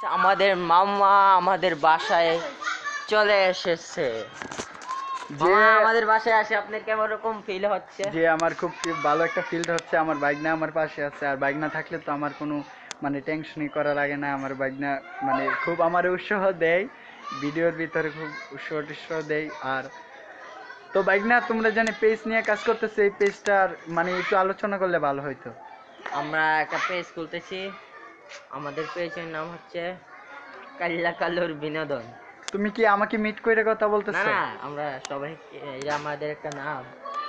আমাদের মামা আমাদের বাসায় চলে এসেছে। যে আমাদের বাসায় আসে আপনার কেমন রকম ফিল হচ্ছে? যে আমার খুব ভালো একটা ফিল হচ্ছে। আমার বাইকনা আমার পাশে আছে, আর বাইকনা থাকলে তো আমার কোনো মানে টেনশনই করা লাগে না। আমার বাইকনা মানে খুব আমার উৎসাহ দেয়, ভিডিওর ভিতরে খুব উৎসাহ দেয়। আর তো বাইকনা তোমরা জানি পেজ নিয়ে কাজ করতেছে, এই পেজটার মানে একটু আলোচনা করলে ভালো হইতো। আমরা একটা পেজ খুলতেছি, আমাদের পেজের নাম হচ্ছে কাল্লা কালুর বিনোদন। তুমি কি আমাকে মিট করে কথা না বলতেছো? না, আমরা সবাই, এটা আমাদের একটা নাম।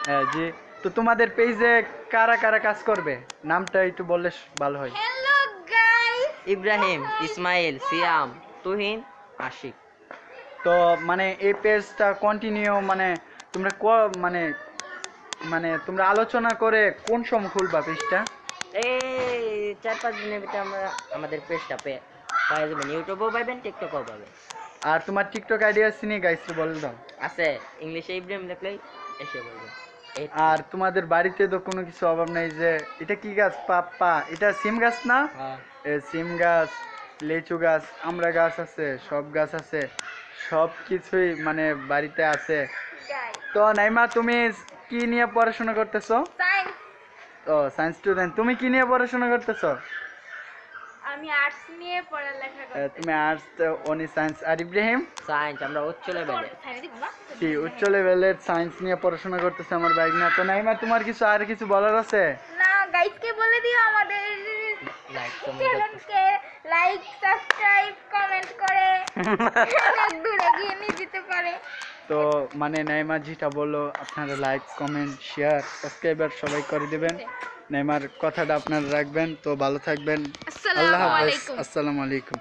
হ্যাঁ জি। তো তোমাদের পেজে কারা কারা কাজ করবে নামটা একটু বললে ভালো হয়। হ্যালো গাইস, ইব্রাহিম, ইসমাইল, সিয়াম, তুহিন, আশিক। তো মানে এই পেজটা কন্টিনিউ মানে তোমরা মানে মানে তোমরা আলোচনা করে কোন সময় খুলবা পেজটা? এই 4-5 দিনের ভিতরে আমরা আমাদের পেজটা পেয়ে যাবেন, ইউটিউবেও পাবেন, টিকটকেও পাবেন। আর তোমার টিকটক আইডি আছে নি গাইস, বলে দাও। আছে, ইংলিশে ইব্রাহিম লিখলেই এসে বলবেন। আর তোমাদের বাড়িতে তো কোনো কিছু অভাব নাই। যে এটা কি গাছ? পাপ্পা, এটা সিম গাছ না? সিম গাছ, লিচু গাছ, আমড়া গাছ আছে, সব গাছ আছে, সব কিছুই মানে বাড়িতে আছে। গাইস তো নাইমা, তুমি কি নিয়ে পড়াশোনা করতেছো? সায়েন্স, ও সায়েন্স স্টুডেন্ট। তুমি কি নিয়ে পড়াশোনা করতেছো? আমি আর্টস নিয়ে পড়ালেখা করতে। তুমি আর্টস, অনি সায়েন্স। আর ইব্রাহিম? সায়েন্স, আমরা উচ্চ লেভেলে। জি, উচ্চ লেভেলের সায়েন্স নিয়ে পড়াশোনা করতেছে আমার বাইক না। তো নাইমা, তোমার কিছু আর কিছু বলার আছে? না গাইসকে বলে দিও আমাদের চ্যানেলকে লাইক, সাবস্ক্রাইব, কমেন্ট করে অনেক দূরে এগিয়ে নিয়ে যেতে পারে। তো মানে নাইমা যেটা বললো, আপনারা লাইক, কমেন্ট, শেয়ার, সাবস্ক্রাইবার সবাই করে দিবেন। নাইমার কথাটা আপনারা রাখবেন। তো ভালো থাকবেন। আল্লাহ আসসালামু হাফেজ। আলাইকুম। আসসালামু আলাইকুম।